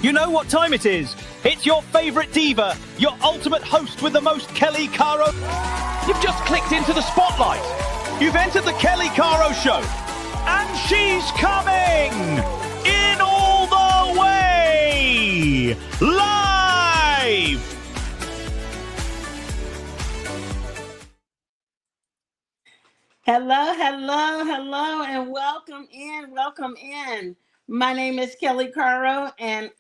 You know what time it is. It's your favorite diva, your ultimate host with the most, Kelli Caro. You've just clicked into the spotlight. You've entered the Kelli Caro Show. And she's coming in all the way live. Hello, hello, hello, and welcome in. My name is Kelli Caro, and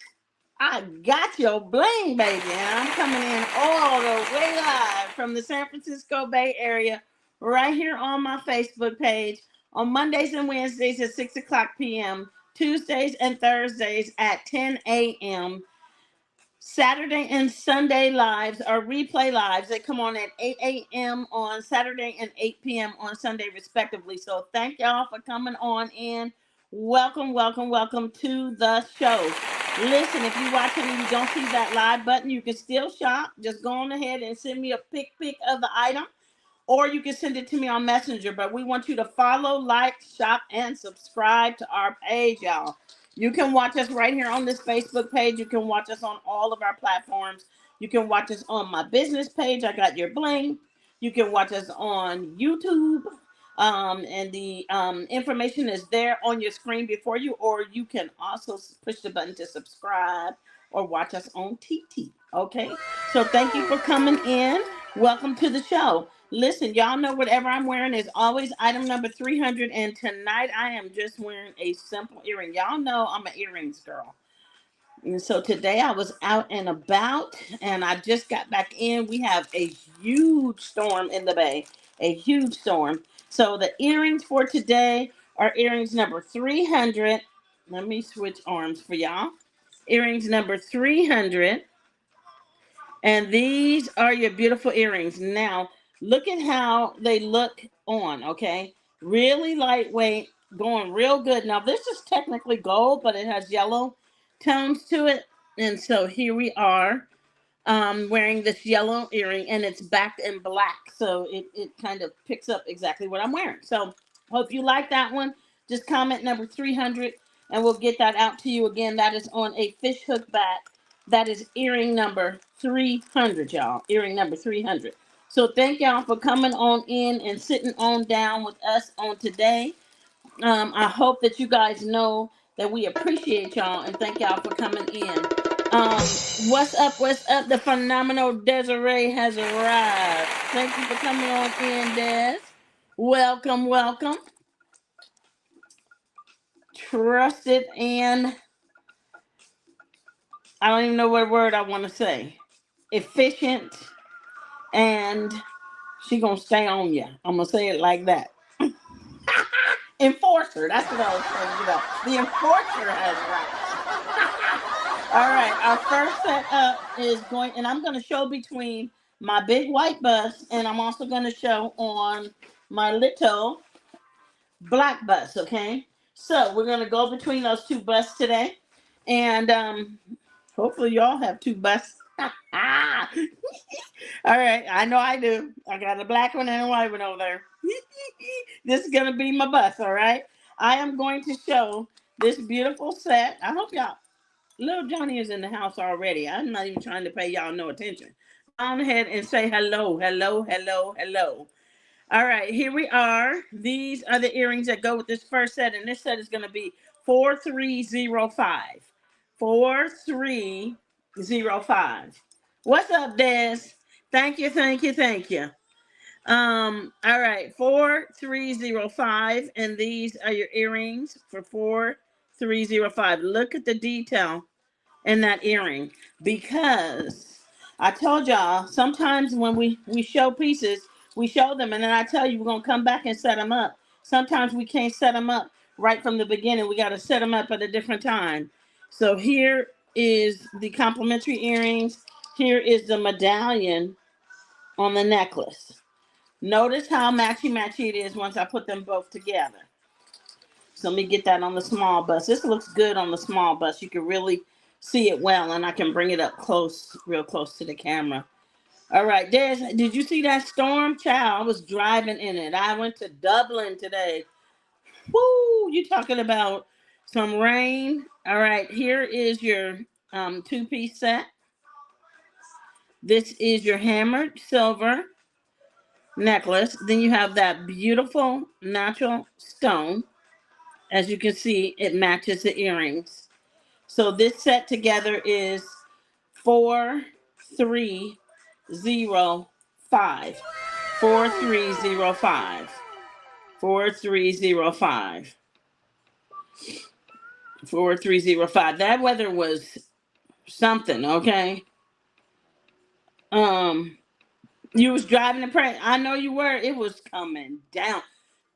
I got your bling, baby. And I'm coming in all the way live from the San Francisco Bay Area, right here on my Facebook page, on Mondays and Wednesdays at 6 o'clock p.m., Tuesdays and Thursdays at 10 a.m., Saturday and Sunday lives are replay lives. They come on at 8 a.m. on Saturday and 8 p.m. on Sunday, respectively. So thank y'all for coming on in. Welcome, welcome, welcome to the show. Listen, if you're watching and you don't see that live button, you can still shop. Just go on ahead and send me a pic of the item, or you can send it to me on Messenger. But we want you to follow, like, shop, and subscribe to our page, y'all. You can watch us right here on this Facebook page. You can watch us on all of our platforms. You can watch us on my business page. I Got Your Bling. You can watch us on YouTube. And the information is there on your screen before you, or you can also push the button to subscribe or watch us on TT. Okay. So thank you for coming in. Welcome to the show. Listen, y'all know whatever I'm wearing is always item number 300. And tonight I am just wearing a simple earring. Y'all know I'm an earrings girl. And so today I was out and about and I just got back in. We have a huge storm in the Bay, a huge storm. So the earrings for today are earrings number 300. Let me switch arms for y'all. Earrings number 300. And these are your beautiful earrings. Now, look at how they look on, okay? Really lightweight, going real good. Now, this is technically gold, but it has yellow tones to it. And so here we are wearing this yellow earring, and it's backed in black. So it kind of picks up exactly what I'm wearing. So hope you like that one. Just comment number 300, and we'll get that out to you. Again, that is on a fish hook back. That is earring number 300, y'all. Earring number 300. So thank y'all for coming on in and sitting on down with us on today. I hope that you guys know that we appreciate y'all and thank y'all for coming in. What's up? What's up? The phenomenal Desiree has arrived. Thank you for coming on in, Des. Welcome, welcome. Trusted and I don't even know what word I want to say. Efficient, and she gonna stay on you. I'm gonna say it like that. Enforcer. That's what I was saying. You know, the enforcer has right. All right. Our first setup is going, and I'm gonna show between my big white bus, and I'm also gonna show on my little black bus. Okay. So we're gonna go between those two busts today, and hopefully y'all have two busts. All right, I know I do. I got a black one and a white one over there. This is going to be my bus, all right? I am going to show this beautiful set. I hope y'all, little Johnny is in the house already. I'm not even trying to pay y'all no attention. Go on ahead and say hello, hello, hello, hello. All right, here we are. These are the earrings that go with this first set, and this set is going to be 4305. 4305. What's up, Des? Thank you, thank you, thank you. All right, 4305, and these are your earrings for 4305. Look at the detail in that earring, because I told y'all sometimes when we show pieces, we show them, and then I tell you we're gonna come back and set them up. Sometimes we can't set them up right from the beginning. We got to set them up at a different time. So here is the complimentary earrings. Here is the medallion on the necklace. Notice how matchy-matchy it is once I put them both together. So let me get that on the small bus. This looks good on the small bus. You can really see it well, and I can bring it up close, real close to the camera. All right, Des, did you see that storm? Child, I was driving in it. I went to Dublin today. Woo, you talking about some rain. All right, here is your two-piece set. This is your hammered silver necklace. Then you have that beautiful natural stone. As you can see, it matches the earrings. So this set together is 4305. 4305. 4305. 4305. That weather was something, okay? You was driving the pray. I know you were. It was coming down.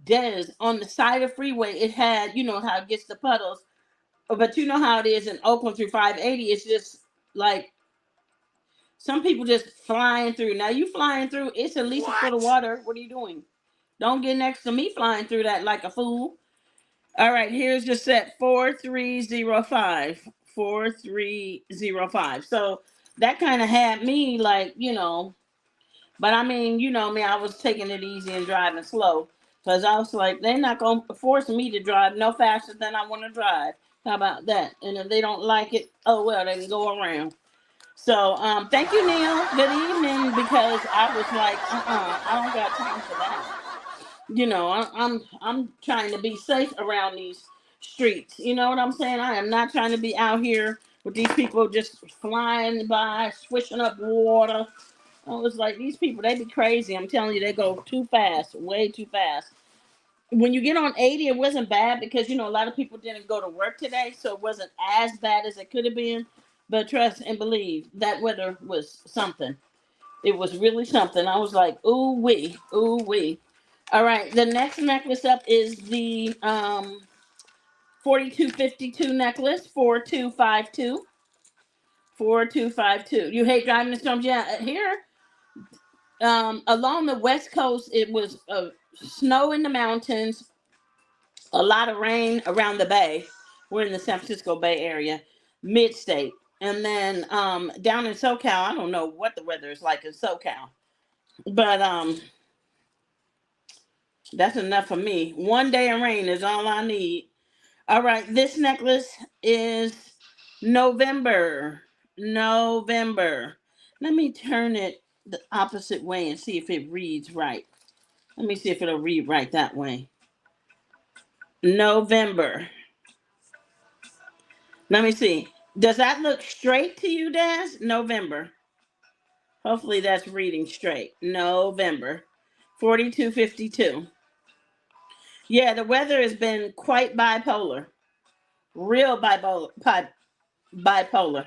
Des, on the side of the freeway, it had, you know how it gets the puddles. But you know how it is in Oakland through 580. It's just like some people just flying through. Now you flying through, it's at least a foot of water. What are you doing? Don't get next to me flying through that like a fool. All right, here's your set 4305. 4305. So that kind of had me like, you know, but I mean, you know me, I was taking it easy and driving slow. Because I was like, they're not going to force me to drive no faster than I want to drive. How about that? And if they don't like it, oh well, they can go around. So thank you, Neil. Good evening, because I was like, I don't got time for that. You know, I'm trying to be safe around these streets. You know what I'm saying? I am not trying to be out here with these people just flying by, swishing up water. I was like, these people, they be crazy. I'm telling you, they go too fast, way too fast. When you get on 80, it wasn't bad because, you know, a lot of people didn't go to work today, so it wasn't as bad as it could have been. But trust and believe, that weather was something. It was really something. I was like, ooh wee, ooh wee. All right, the next necklace up is the 4252 necklace, 4252. 4252. You hate driving the storms? Yeah, here along the west coast, it was snow in the mountains, a lot of rain around the bay. We're in the San Francisco Bay Area, mid-state. And then down in SoCal, I don't know what the weather is like in SoCal. But that's enough for me. One day of rain is all I need. All right, this necklace is November. November. Let me turn it the opposite way and see if it reads right. Let me see if it'll read right that way. November. Let me see. Does that look straight to you, Daz? November. Hopefully that's reading straight. November. 4252. Yeah, the weather has been quite bipolar. Real bipolar.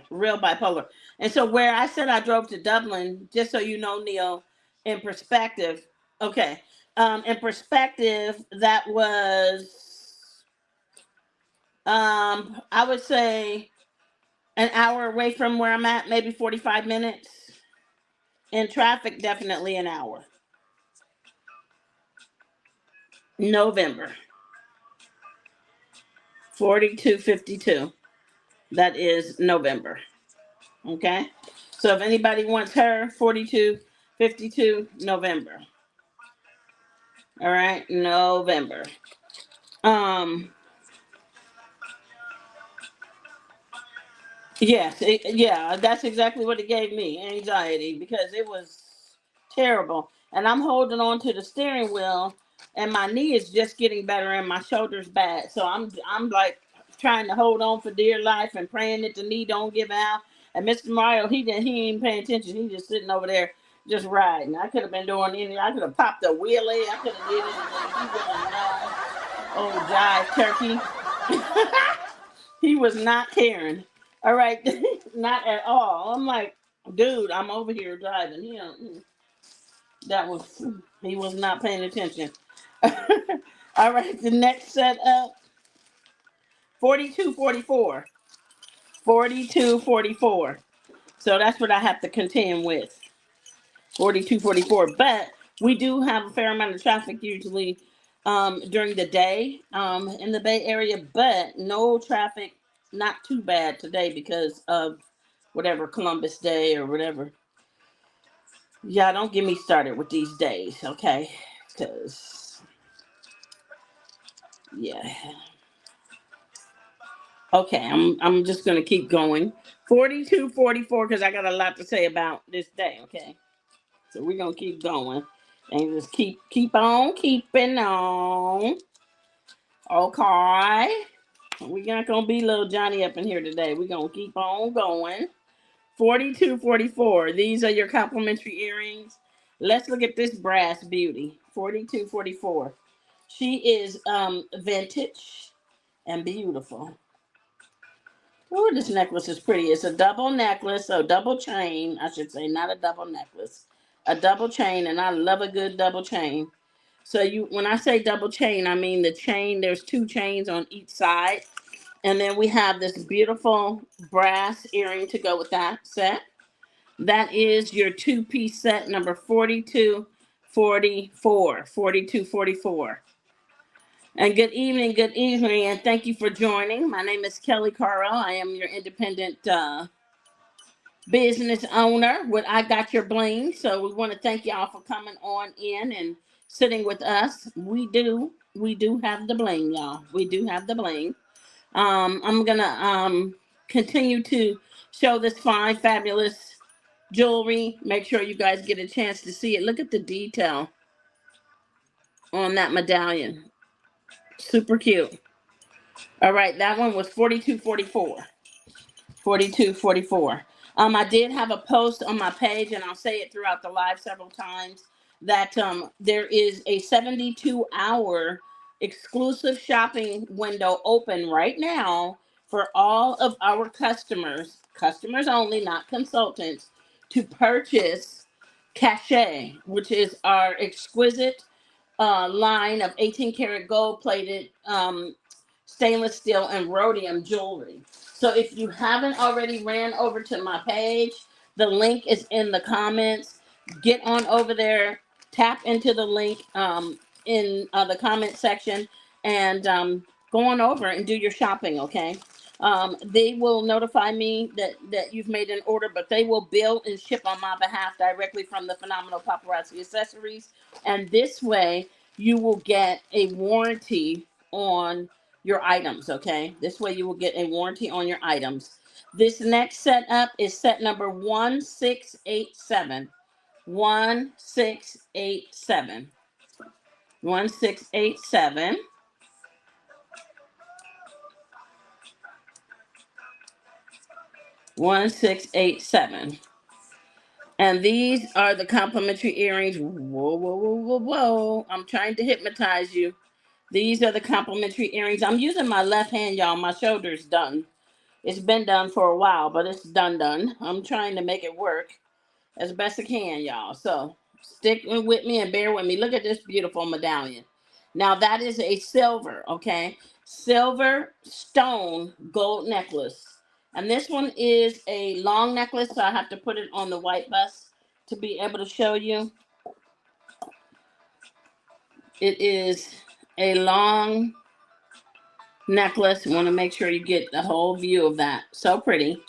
Real bipolar. And so where I said I drove to Dublin, just so you know, Neil, in perspective, okay. In perspective, that was I would say an hour away from where I'm at, maybe 45 minutes. In traffic, definitely an hour. November. 4252. That is November. Okay? So if anybody wants her, 4252 November. All right, November. Yes, yeah, that's exactly what it gave me, anxiety, because it was terrible. And I'm holding on to the steering wheel, and my knee is just getting better, and my shoulder's bad. So I'm like trying to hold on for dear life and praying that the knee don't give out. And Mr. Mario, he ain't paying attention. He just sitting over there just riding. I could have been doing anything. I could have popped a wheelie. I could have did anything. He wouldn't know. Oh, jive turkey. He was not caring. All right, not at all. I'm like, dude, I'm over here driving. He was not paying attention. All right, the next set up, 4244. 4244. So that's what I have to contend with. 4244. But we do have a fair amount of traffic usually during the day in the Bay Area, but no traffic, not too bad today because of whatever Columbus Day or whatever. Yeah, don't get me started with these days, okay? Because, yeah. Okay, I'm just gonna keep going. 42.44 because I got a lot to say about this day. Okay, so we're gonna keep going and just keep on keeping on. Okay, we're not gonna be little Johnny up in here today. We're gonna keep on going. 42.44. These are your complimentary earrings. Let's look at this brass beauty. 42.44. She is vintage and beautiful. Oh, this necklace is pretty. It's a double necklace, so double chain, I should say, not a double necklace. A double chain, and I love a good double chain. So when I say double chain, I mean the chain, there's two chains on each side. And then we have this beautiful brass earring to go with that set. That is your two-piece set number 42.44. 42.44. And good evening, and thank you for joining. My name is Kelli Caro. I am your independent business owner with I Got Your Bling. So we want to thank y'all for coming on in and sitting with us. We do have the bling, y'all. We do have the bling. I'm gonna continue to show this fine, fabulous jewelry. Make sure you guys get a chance to see it. Look at the detail on that medallion. Super cute. All right, that one was 42.44. 42.44. I did have a post on my page, and I'll say it throughout the live several times, that there is a 72-hour exclusive shopping window open right now for all of our customers only, not consultants, to purchase Cachet, which is our exquisite line of 18 karat gold plated stainless steel and rhodium jewelry. So if you haven't already ran over to my page, the link is in the comments. Get on over there, tap into the link in the comment section, and go on over and do your shopping, okay? They will notify me that you've made an order, but they will bill and ship on my behalf directly from the Phenomenal Paparazzi Accessories. And this way, you will get a warranty on your items, okay? This way you will get a warranty on your items. This next setup is set number 1687. 1687. 1687. One, 687. And these are the complimentary earrings. Whoa, whoa, whoa, whoa, whoa. I'm trying to hypnotize you. These are the complimentary earrings. I'm using my left hand, y'all. My shoulder's done. It's been done for a while, but it's done. I'm trying to make it work as best I can, y'all. So stick with me and bear with me. Look at this beautiful medallion. Now that is a silver, okay? Silver stone gold necklace. And this one is a long necklace, so I have to put it on the white bus to be able to show you. It is a long necklace. You want to make sure you get the whole view of that. So pretty.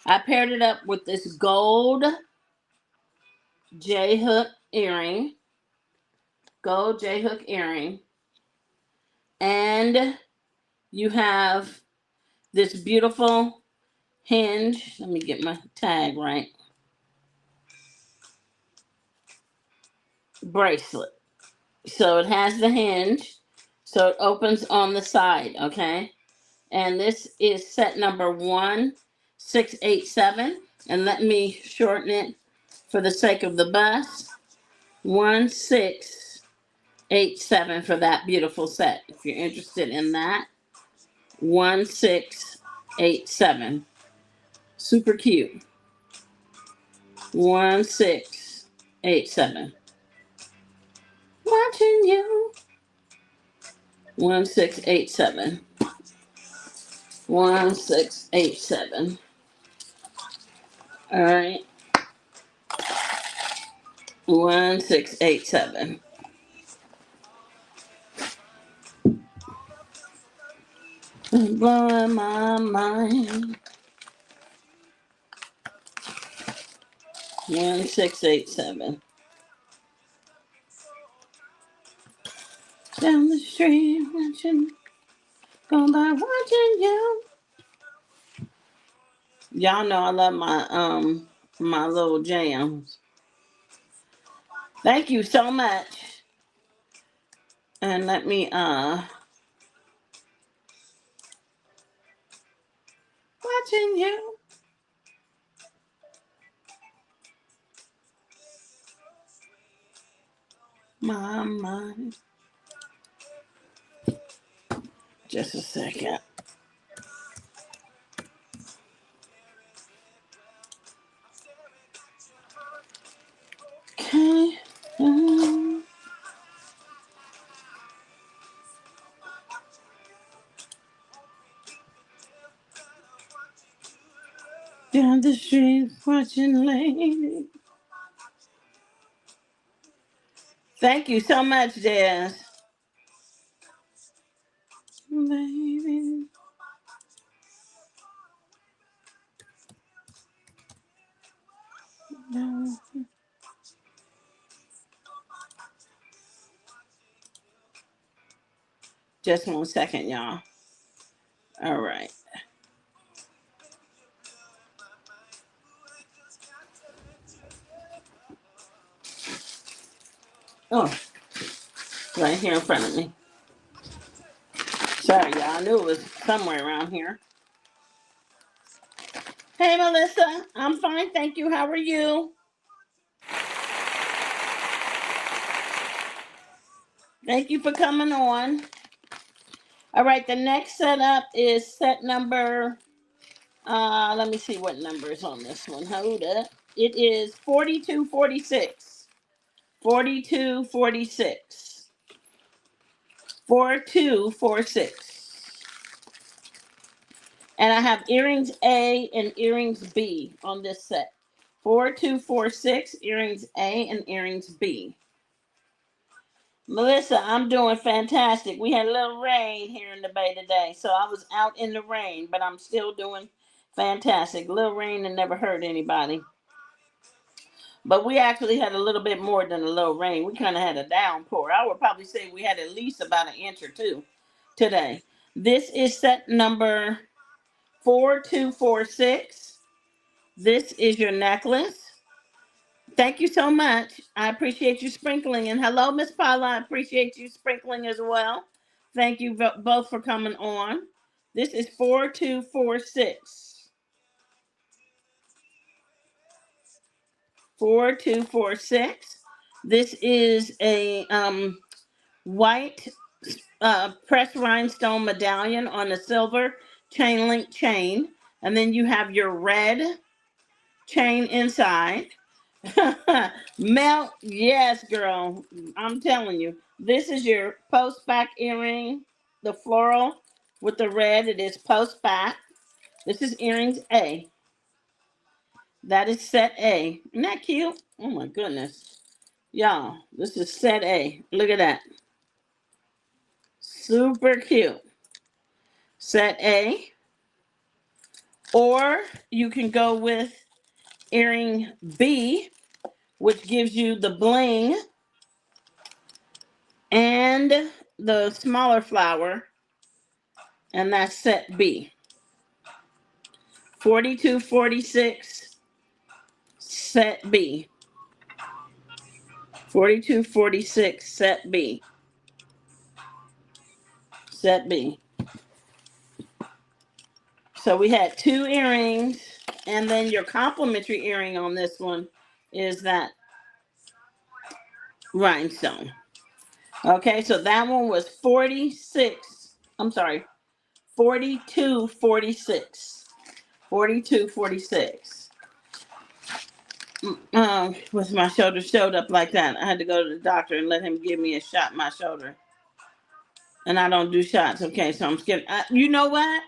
I paired it up with this gold J-hook earring. Gold J-hook earring. And you have this beautiful hinge. Let me get my tag right. Bracelet. So it has the hinge. So it opens on the side, okay? And this is set number 1687. And let me shorten it for the sake of the bus. 1687 for that beautiful set. If you're interested in that, 1687. Super cute. 1687. Watching you. 1687. 1687. All right. 1687. Blowing my mind. 1687. Down the street, watching, going by watching you. Y'all know I love my little jams. Thank you so much. And let me watching you. My mind. Just a second. Okay. Down the street watching lady. Thank you so much, Des. Baby. No. Just 1 second, y'all. All right. Oh, right here in front of me. Sorry, y'all. I knew it was somewhere around here. Hey, Melissa. I'm fine. Thank you. How are you? Thank you for coming on. All right. The next setup is set number. Let me see what number is on this one. Hold up. It is 4246. 4246. 4246. And I have earrings A and earrings B on this set. 4246, earrings A and earrings B. Melissa, I'm doing fantastic. We had a little rain here in the Bay today, so I was out in the rain, but I'm still doing fantastic. Little rain and never hurt anybody. But we actually had a little bit more than a little rain. We kind of had a downpour. I would probably say we had at least about an inch or two today. This is set number 4246. This is your necklace. Thank you so much. I appreciate you sprinkling. And hello, Miss Paula. I appreciate you sprinkling as well. Thank you both for coming on. This is 4246. 4246. This is a white pressed rhinestone medallion on a silver chain link chain. And then you have your red chain inside. Melt, yes, girl. I'm telling you. This is your post back earring, the floral with the red. It is post back. This is earrings A. That is set A. Isn't that cute? Oh my goodness. Y'all, this is set A. Look at that. Super cute. Set A. Or you can go with earring B, which gives you the bling and the smaller flower, and that's set B. 4246, set B. 4246, set B. Set B. So we had 2 earrings, and then your complimentary earring on this one is that rhinestone. Okay, so that one was 4246. 4246. With my shoulder showed up like that. I had to go to the doctor and let him give me a shot in my shoulder. And I don't do shots. Okay, so I'm scared. You know what?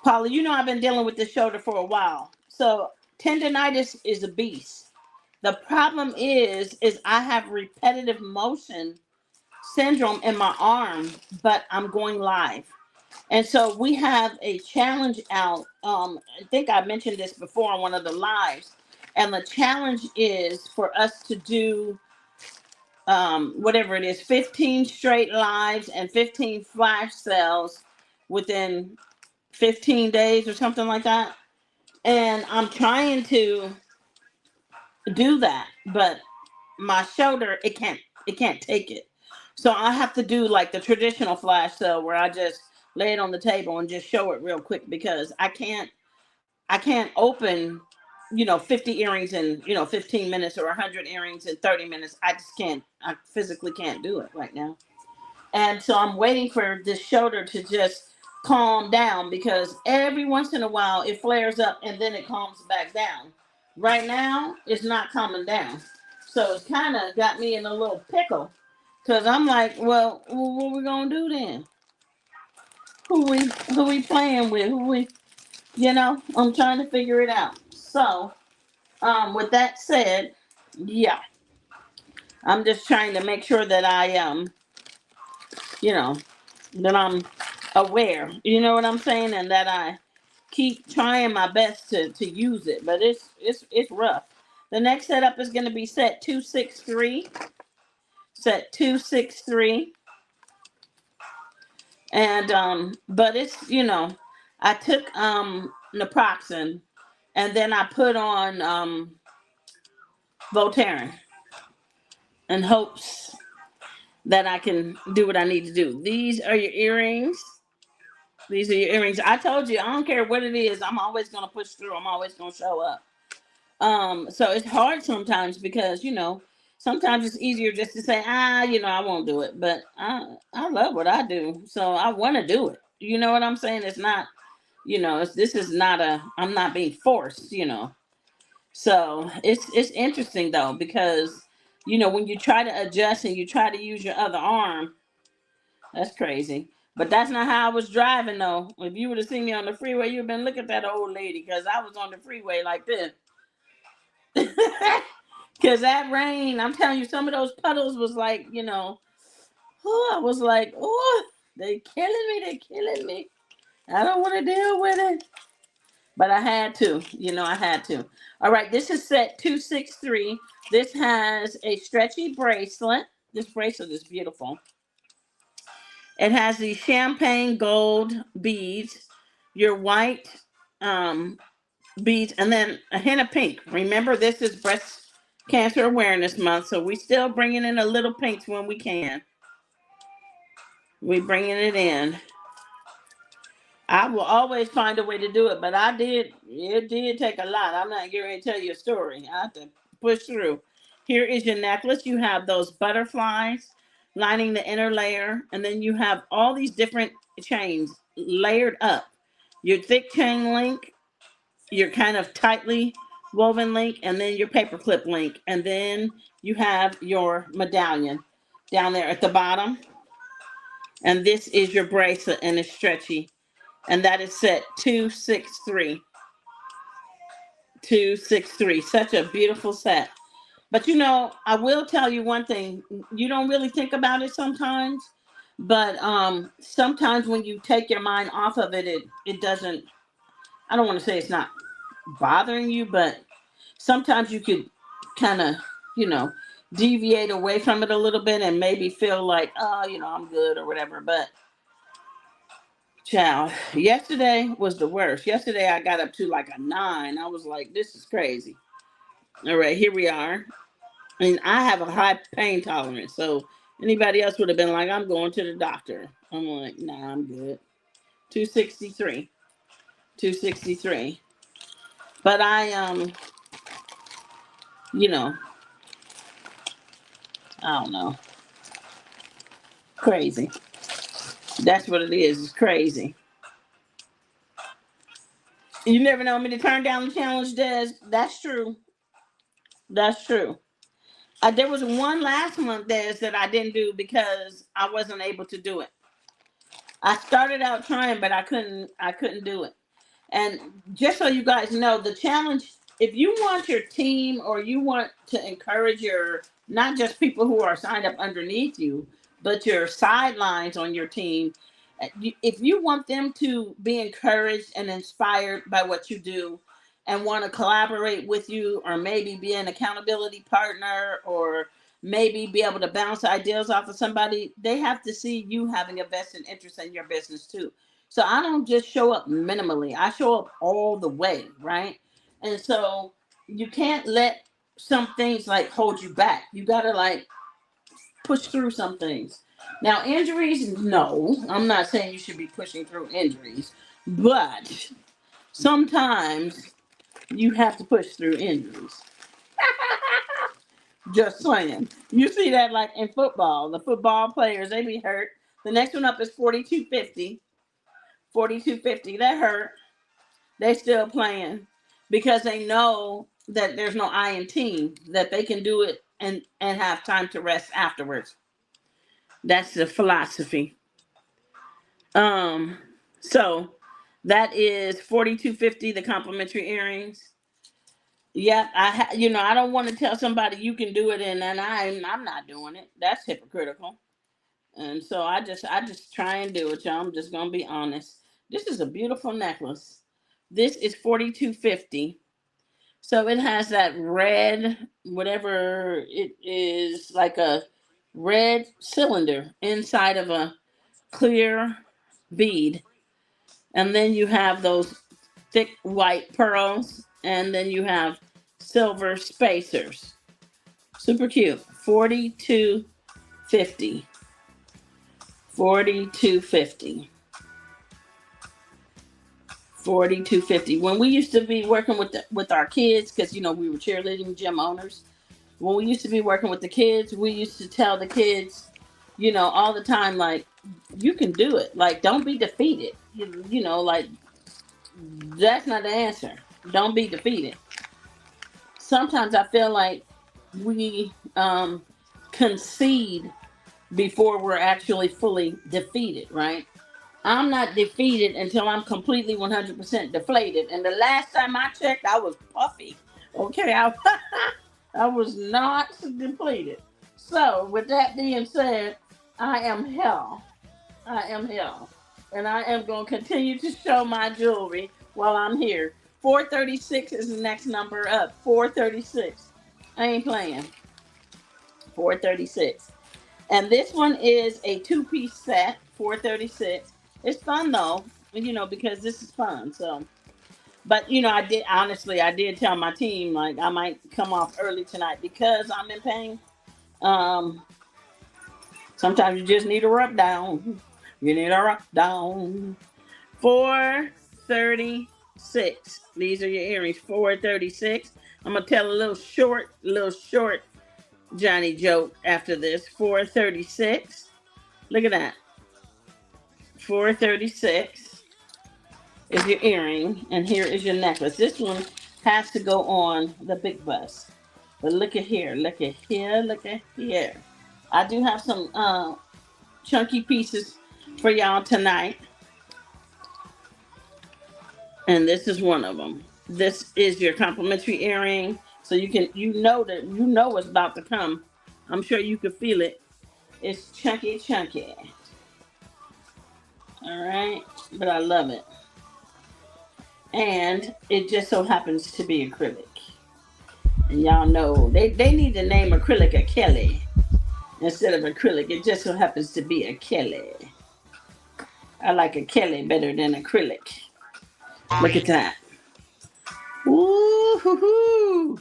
Paula, you know I've been dealing with this shoulder for a while. So tendonitis is a beast. The problem is I have repetitive motion syndrome in my arm, but I'm going live. And so we have a challenge out. I think I mentioned this before on one of the lives. And the challenge is for us to do whatever it is, 15 straight lives and 15 flash sales within 15 days or something like that. And I'm trying to do that, but my shoulder, it can't take it. So I have to do like the traditional flash sale where I just lay it on the table and just show it real quick, because I can't open 50 earrings in 15 minutes, or 100 earrings in 30 minutes. I just can't. I physically can't do it right now. And so I'm waiting for this shoulder to just calm down, because every once in a while it flares up and then it calms back down. Right now it's not calming down. So it's kind of got me in a little pickle, because I'm like, well, what we going to do then? Who we playing with? I'm trying to figure it out. So, with that said, yeah, I'm just trying to make sure that you know, that I'm aware. You know what I'm saying, and that I keep trying my best to use it. But it's rough. The next setup is going to be set 263. Set 263, and but it's I took naproxen, and then I put on Voltaren in hopes that I can do what I need to do. These are your earrings. These are your earrings. I told you, I don't care what it is. I'm always going to push through. I'm always going to show up. So it's hard sometimes, because, sometimes it's easier just to say, I won't do it. But I love what I do. So I want to do it. You know what I'm saying? It's not, this is not I'm not being forced. So it's interesting though, because when you try to adjust and you try to use your other arm, that's crazy. But that's not how I was driving though. If you would have seen me on the freeway, you'd have been looking at that old lady, because I was on the freeway like this. Because that rain, I'm telling you, some of those puddles was like, I was like, oh, they killing me. I don't want to deal with it. But I had to, I had to. All right, this is set 263. This has a stretchy bracelet. This bracelet is beautiful. It has the champagne gold beads, your white beads, and then a hint of pink. Remember, this is Breast Cancer Awareness Month, so we still bringing in a little pinks when we can. We bringing it in. I will always find a way to do it, but it did take a lot. I'm not going to tell you a story. I have to push through. Here is your necklace. You have those butterflies lining the inner layer, and then you have all these different chains layered up. Your thick chain link, your kind of tightly woven link, and then your paperclip link. And then you have your medallion down there at the bottom. And this is your bracelet, and it's stretchy. And that is set 263. 263. Such a beautiful set. But I will tell you one thing. You don't really think about it sometimes. But sometimes when you take your mind off of it, it doesn't, I don't want to say it's not bothering you, but sometimes you could kind of, deviate away from it a little bit and maybe feel like, I'm good or whatever. But child, yesterday was the worst. Yesterday I got up to like a 9. I was like, this is crazy. All right, here we are. And I have a high pain tolerance. So anybody else would have been like, I'm going to the doctor. I'm like, nah, I'm good. 263. 263. But I I don't know. Crazy. That's what it is. It's crazy. You never know me to turn down the challenge, Des. That's true. That's true. There was one last month, Des, that I didn't do because I wasn't able to do it. I started out trying, but I couldn't do it. And just so you guys know, the challenge, if you want your team, or you want to encourage your, not just people who are signed up underneath you, but your sidelines on your team, if you want them to be encouraged and inspired by what you do and want to collaborate with you, or maybe be an accountability partner, or maybe be able to bounce ideas off of somebody, they have to see you having a vested interest in your business too. So I don't just show up minimally. I show up all the way, right? And so you can't let some things like hold you back. You gotta like push through some things. Now, injuries, no, I'm not saying you should be pushing through injuries, but sometimes you have to push through injuries. Just saying. You see that like in football, the football players, they be hurt. The next one up is 4250. 4250, that hurt. They still playing because they know that there's no I in team, that they can do it and have time to rest afterwards. That's the philosophy. So that is 4250, the complimentary earrings. Yep, I don't want to tell somebody you can do it and I'm not doing it. That's hypocritical. And so I just try and do it, y'all. I'm just gonna be honest. This is a beautiful necklace. This is 4250. So it has that red, whatever it is, like a red cylinder inside of a clear bead. And then you have those thick white pearls, and then you have silver spacers. Super cute. 4250. 4250. 4250. When we used to be working with our kids, because we were cheerleading gym owners. When we used to be working with the kids, we used to tell the kids, all the time, like, you can do it. Like, don't be defeated. Like, that's not the answer. Don't be defeated. Sometimes I feel like we concede before we're actually fully defeated, right? I'm not defeated until I'm completely 100% deflated. And the last time I checked, I was puffy. Okay, I was not depleted. So, with that being said, I am hell. I am hell. And I am going to continue to show my jewelry while I'm here. 436 is the next number up. 436. I ain't playing. 436. And this one is a two-piece set. 436. It's fun though, because this is fun. So, but I did tell my team like I might come off early tonight because I'm in pain. Sometimes you just need a rub down. You need a rub down. 436. These are your earrings. 436. I'm gonna tell a little short Johnny joke after this. 436. Look at that. 436 is your earring, and here is your necklace. This one has to go on the big bus. But look at here, look at here, look at here. I do have some chunky pieces for y'all tonight. And this is one of them. This is your complimentary earring. So you know what's about to come. I'm sure you can feel it. It's chunky. All right, but I love it. And it just so happens to be acrylic. And y'all know, they need to name acrylic a Kelly instead of acrylic. It just so happens to be a Kelly. I like a Kelly better than acrylic. Look at that. Woo-hoo-hoo.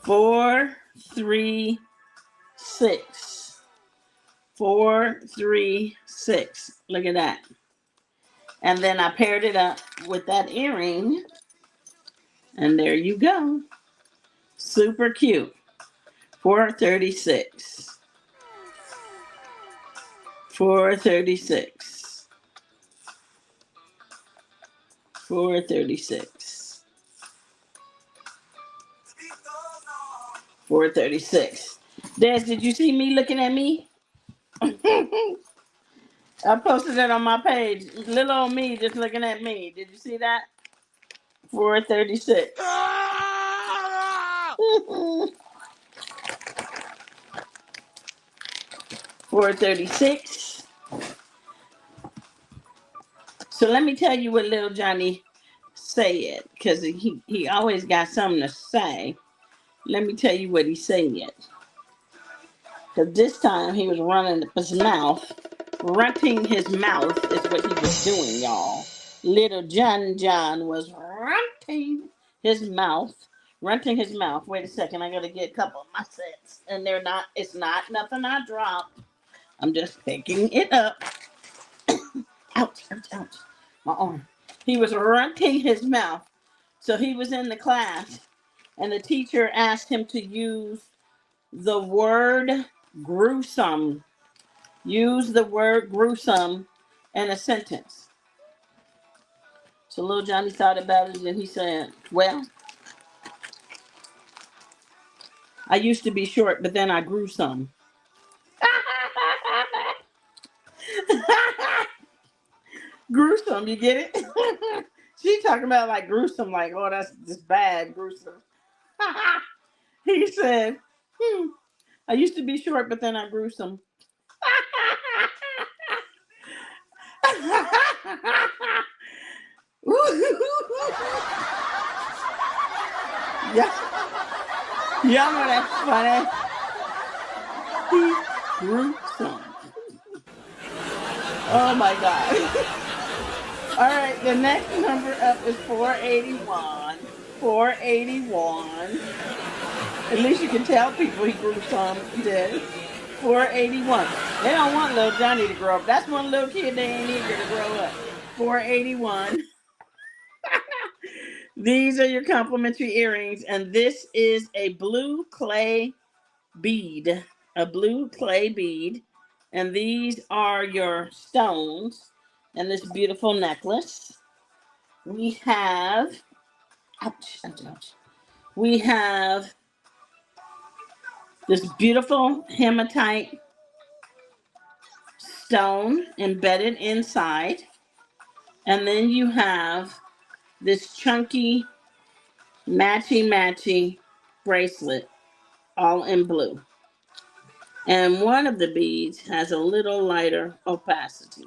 436. 436. Look at that. And then I paired it up with that earring. And there you go. Super cute. 436. 436. 436. 436. Des, did you see me looking at me? I posted it on my page. Little old me just looking at me. Did you see that? 436. 436. So let me tell you what little Johnny said, because he always got something to say. Let me tell you what he said. Because this time he was running his mouth. runting his mouth is what he was doing, y'all. Little John was runting his mouth. Runting his mouth. Wait a second, I gotta get a couple of my sets. And it's not nothing I dropped. I'm just picking it up. Ouch, ouch, ouch. My arm. He was runting his mouth. So he was in the class, and the teacher asked him to use the word gruesome. Use the word gruesome in a sentence. So little Johnny thought about it, and he said, well, I used to be short, but then I grew some. Gruesome, you get it? She talking about like gruesome, like, oh, that's just bad, gruesome. He said, I used to be short, but then I grew some. Yeah, y'all know that's funny. He grew some. Oh my God. All right, the next number up is 481. 481. At least you can tell people he grew some. He did. 481. They don't want little Johnny to grow up. That's one little kid they ain't eager to grow up. 481. These are your complimentary earrings, and this is a blue clay bead. A blue clay bead. And these are your stones and this beautiful necklace. We have, ouch, ouch, ouch. We have this beautiful hematite stone embedded inside. And then you have this chunky matchy bracelet all in blue. And one of the beads has a little lighter opacity.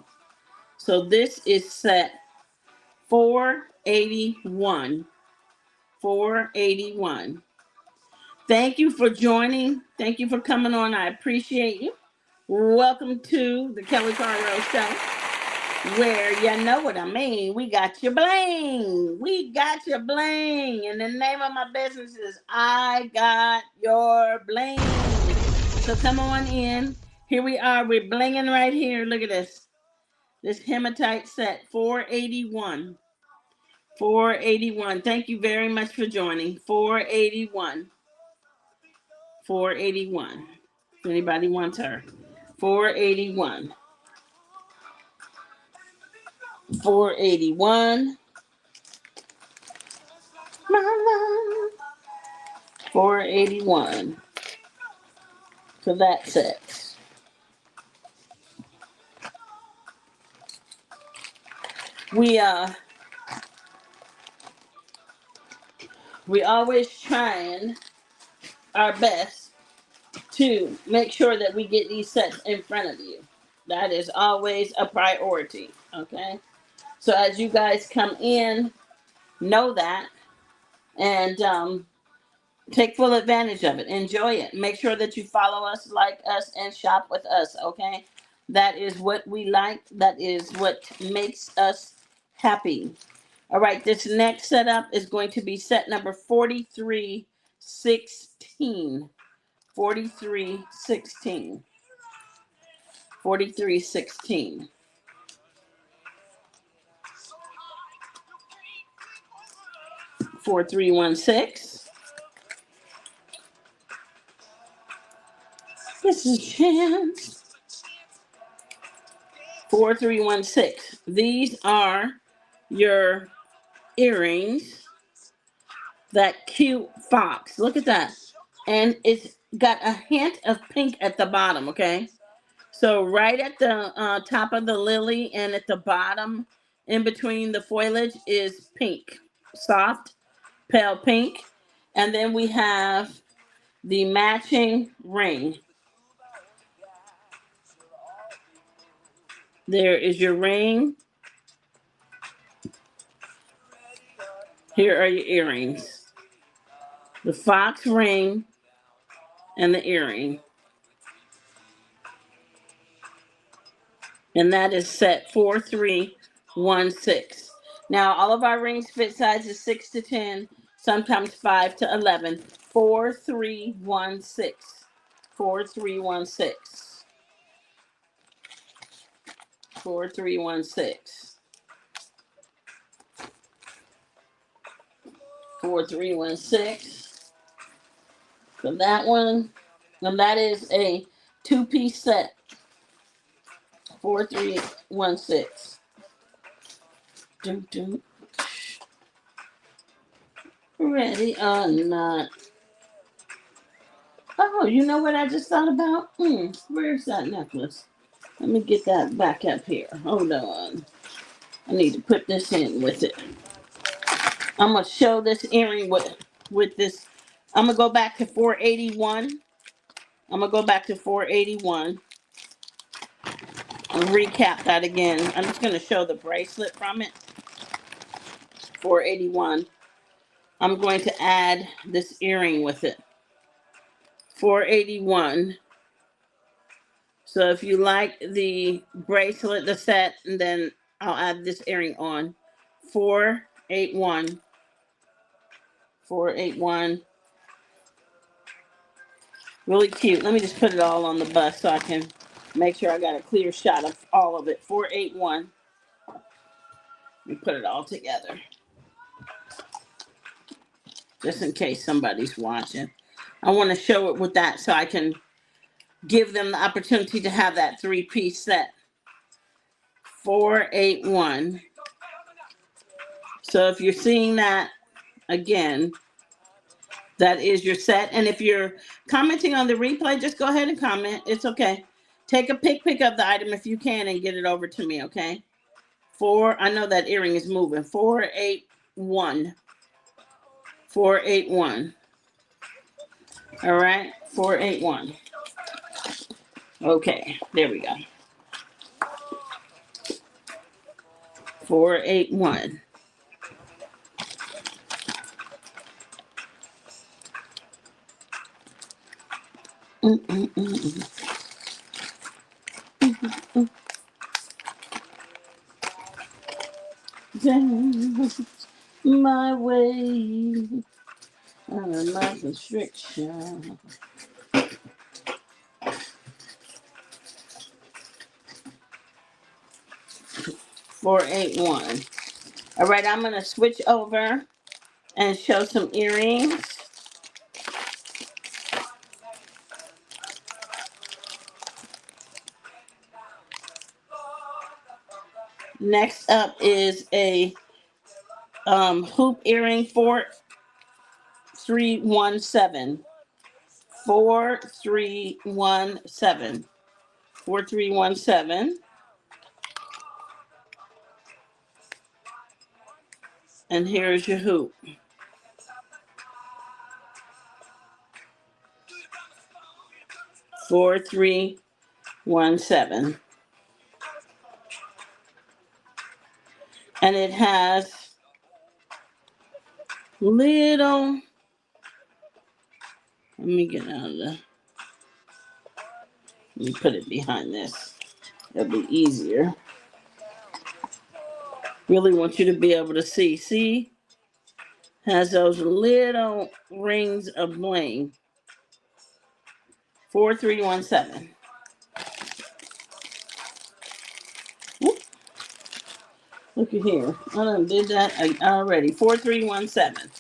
So this is set 481. 481. Thank you for joining. Thank you for coming on. I appreciate you. Welcome to the Kelli Caro Show, where you know what I mean. We got your bling. We got your bling. And the name of my business is I Got Your Bling. So come on in. Here we are. We're blinging right here. Look at this. This hematite set, 481. 481. Thank you very much for joining. 481. 481. If anybody wants her. 481. 481. My love. 481. So that's it. We always trying our best to make sure that we get these sets in front of you. That is always a priority. Okay. So as you guys come in, know that, and take full advantage of it. Enjoy it. Make sure that you follow us, like us, and shop with us. Okay. That is what we like. That is what makes us happy. All right. This next setup is going to be set number 4316. 4316. 4316. 4316. This is Chance. 4316. These are your earrings. That cute fox. Look at that. And it's got a hint of pink at the bottom, okay? So right at the top of the lily and at the bottom, in between the foliage, is pink. Soft, pale pink. And then we have the matching ring. There is your ring. Here are your earrings. The fox ring and the earring. And that is set 4316. Now, all of our rings fit sizes 6 to 10, sometimes 5 to 11. 4316. 4316. 4316. 4316 for that one. And that is a two-piece set. 4316. Dum, dum. Ready or not. Oh, you know what I just thought about? Where's that necklace? Let me get that back up here. Hold on. I need to put this in with it. I'm going to show this earring with this. I'm going to go back to 481. I'm going to go back to 481 and recap that again. I'm just going to show the bracelet from it. 481. I'm going to add this earring with it. 481. So if you like the bracelet, the set, and then I'll add this earring on. 481. 481. Really cute. Let me just put it all on the bust so I can make sure I got a clear shot of all of it. 481. Let me put it all together. Just in case somebody's watching. I want to show it with that so I can give them the opportunity to have that three-piece set. 481. So if you're seeing that again, that is your set. And if you're commenting on the replay, just go ahead and comment. It's okay. Take a pic of the item if you can and get it over to me, okay? I know that earring is moving. 481. 481. All right, 481. Okay, there we go. 481. My way, my constriction. 481. All right, I'm gonna switch over and show some earrings. Next up is a hoop earring, 4317. 4317. 4317. And here's your hoop. 4317. And it has little, let me get out of the, let me put it behind this. It'll be easier. Really want you to be able to see. See? Has those little rings of bling. 4317. Whoop. Look at here. I done did that already. 4317.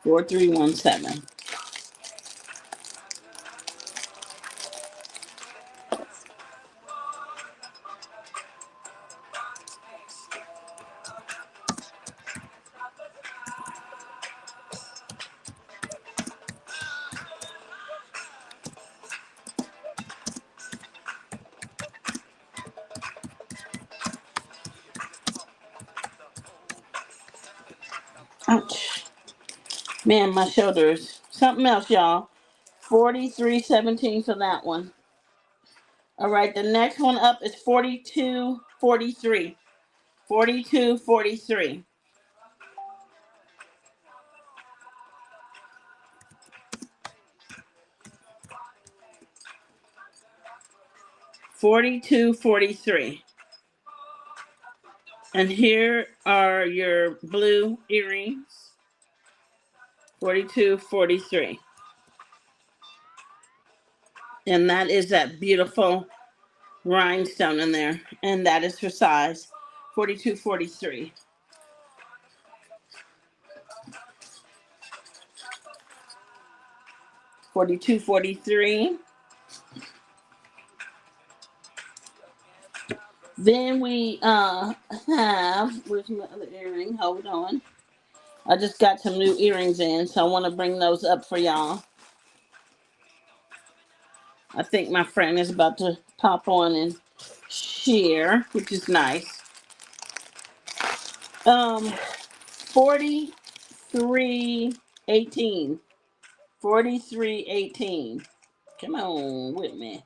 4317. Ouch. Man, my shoulders. Something else, y'all. 4317 for that one. All right, the next one up is 4243. 4243. 42.43. And here are your blue earrings. 42.43. And that is that beautiful rhinestone in there. And that is for size 42.43. $42.43. Then we have, where's my other earring? Hold on. I just got some new earrings in, so I want to bring those up for y'all. I think my friend is about to pop on and share, which is nice. 43.18. 43.18. Come on with me.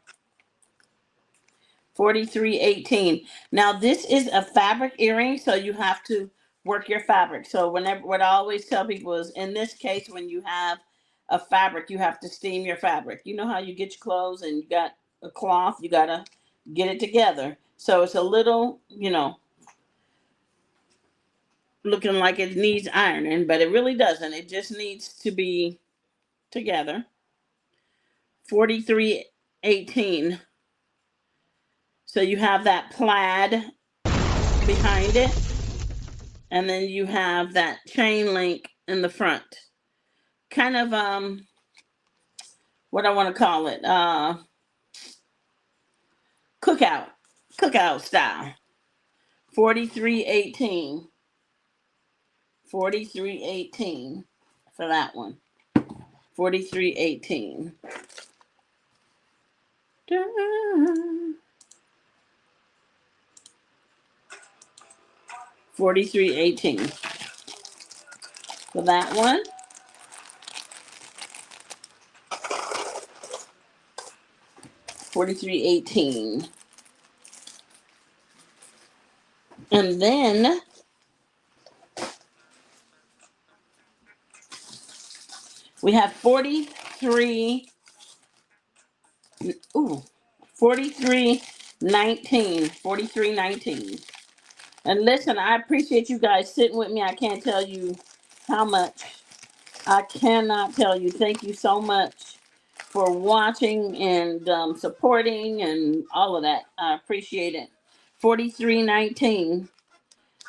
43.18. Now this is a fabric earring, so you have to work your fabric. So whenever, what I always tell people is, in this case, when you have a fabric, you have to steam your fabric. You know how you get your clothes and you got a cloth, you gotta get it together. So it's a little, looking like it needs ironing, but it really doesn't. It just needs to be together. 43.18. So you have that plaid behind it, and then you have that chain link in the front. Kind of what I want to call it, cookout style. 43.18. 43.18 for that one. 43.18. 43.18 for that one. $43.18. And then we have 43. Ooh, 43.19. 43.19. And listen, I appreciate you guys sitting with me. I can't tell you how much. I cannot tell you. Thank you so much for watching and supporting and all of that. I appreciate it. 43.19.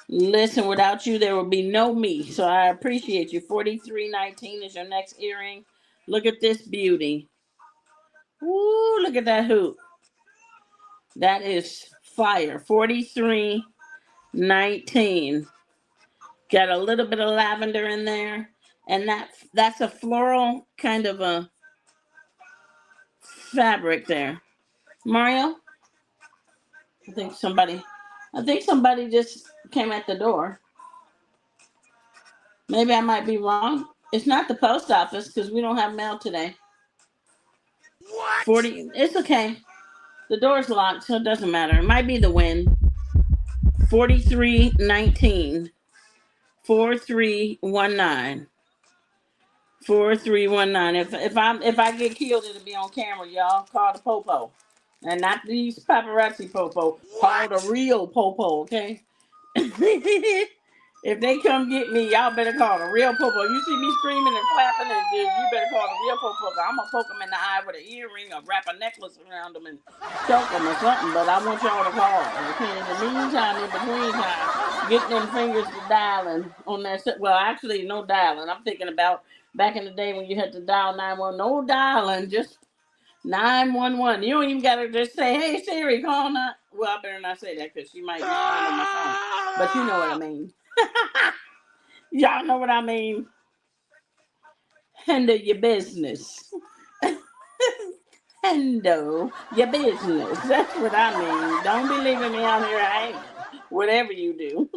Listen, without you, there would be no me. So I appreciate you. 43.19 is your next earring. Look at this beauty. Woo, look at that hoop. That is fire. 43.19. Got a little bit of lavender in there. And that's a floral kind of a fabric there. Mario? I think somebody just came at the door. Maybe I might be wrong. It's not the post office because we don't have mail today. What? 40. It's okay. The door's locked, so it doesn't matter. It might be the wind. 43.19. 4319. 4319. If I get killed, it'll be on camera, y'all. Call the popo. And not these paparazzi popo. Call the real popo, okay? If they come get me, y'all better call the real popo. You see me screaming and flapping, and you better call the real popo. I'm going to poke them in the eye with an earring or wrap a necklace around them and choke them or something. But I want y'all to call. Okay? In the meantime, in between time, get them fingers to dialing on that. Well, actually, no dialing. I'm thinking about back in the day when you had to dial 911. No dialing, just 911. You don't even got to just say, hey, Siri, call not. Well, I better not say that because she might be on my phone. But you know what I mean. Y'all know what I mean. Handle your business. Handle your business. That's what I mean. Don't be leaving me out here hanging. Whatever you do.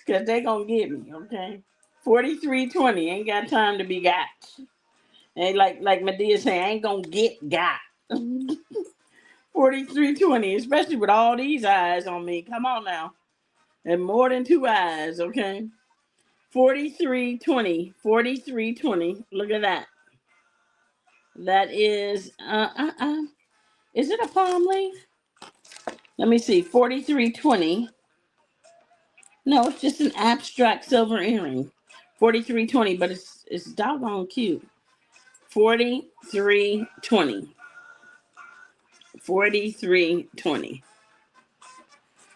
Because they going to get me, okay? 4320. Ain't got time to be got. Ain't like Medea saying, ain't going to get got. 4320. Especially with all these eyes on me. Come on now. And more than two eyes, okay? 4320. 4320. Look at that. That is Is it a palm leaf? Let me see. 4320. No, it's just an abstract silver earring. 4320, but it's doggone cute. 4320. 4320.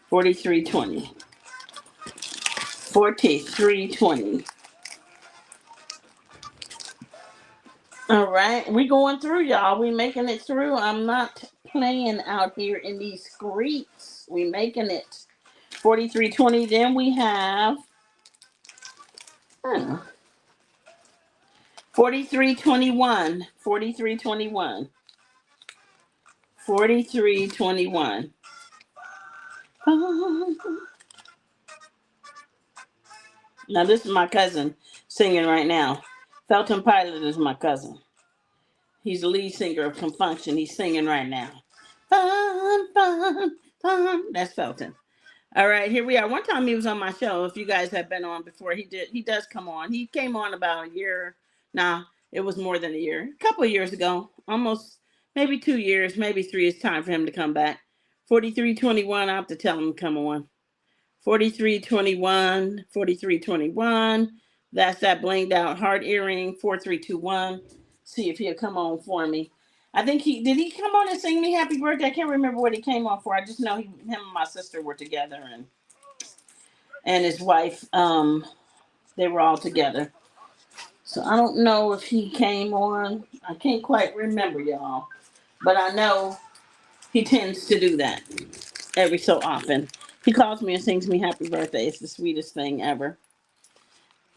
4320. 4320. All right, we going through, y'all. We making it through. I'm not playing out here in these streets. We making it. 4320. Then we have 4321. 4321. 4321. Now this is my cousin singing right now. Felton Pilot is my cousin. He's the lead singer of Confunction. He's singing right now. Fun, fun, fun. That's Felton. All right, here we are. One time he was on my show. If you guys have been on before, he does come on. He came on about a year. Nah, it was more than a year. A couple of years ago. Almost, maybe 2 years, maybe 3. It's time for him to come back. 4321, I have to tell him to come on. 4321, 4321. That's that blinged out heart earring. 4321. See if he'll come on for me. I think did he come on and sing me happy birthday? I can't remember what he came on for. I just know him and my sister were together, and his wife, they were all together. So I don't know if he came on. I can't quite remember, y'all. But I know he tends to do that every so often. He calls me and sings me happy birthday. It's the sweetest thing ever.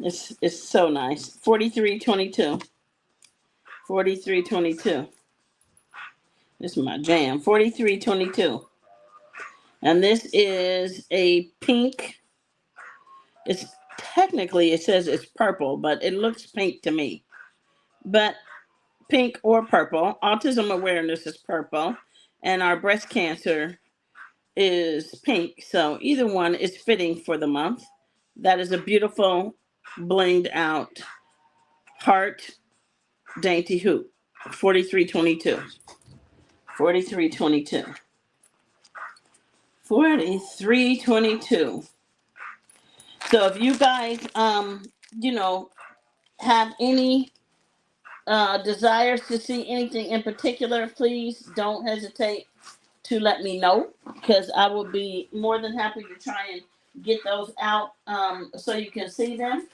It's so nice. 4322. 4322. This is my jam. 4322. And this is a pink. It's technically, it says it's purple, but it looks pink to me. But pink or purple. Autism awareness is purple. And our breast cancer is pink. So either one is fitting for the month. That is a beautiful blinged out heart dainty hoop. 4322. 4322. 4322. So if you guys have any desires to see anything in particular, please don't hesitate to let me know, because I will be more than happy to try and get those out so you can see them.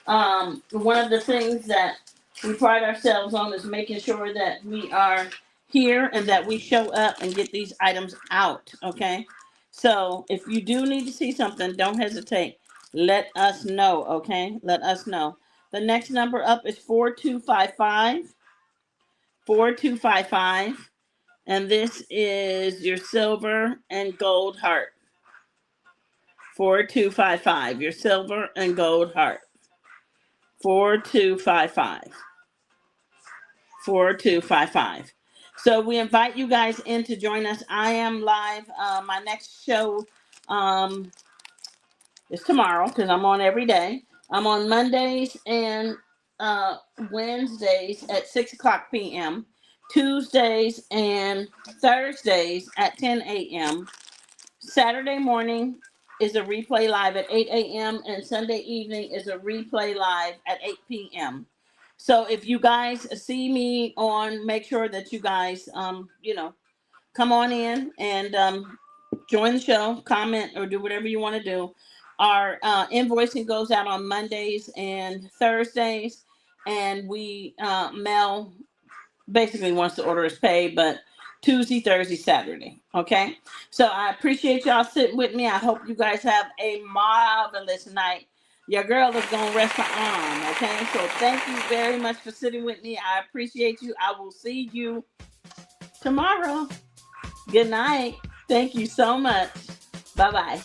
One of the things that we pride ourselves on is making sure that we are here and that we show up and get these items out, okay? So if you do need to see something, don't hesitate. Let us know, okay? Let us know. The next number up is 4255. 4255. And this is your silver and gold heart. 4255. Your silver and gold heart. 4255. 4255. So we invite you guys in to join us. I am live. My next show is tomorrow, because I'm on every day. I'm on Mondays and Wednesdays at 6 o'clock p.m. Tuesdays and Thursdays at 10 a.m. Saturday morning is a replay live at 8 a.m. and Sunday evening is a replay live at 8 p.m. So if you guys see me on, make sure that you guys, come on in and join the show, comment, or do whatever you want to do. Our invoicing goes out on Mondays and Thursdays, and we mail basically once the order is paid, but Tuesday, Thursday, Saturday. Okay? So I appreciate y'all sitting with me. I hope you guys have a marvelous night. Your girl is going to rest her arm. Okay? So thank you very much for sitting with me. I appreciate you. I will see you tomorrow. Good night. Thank you so much. Bye-bye.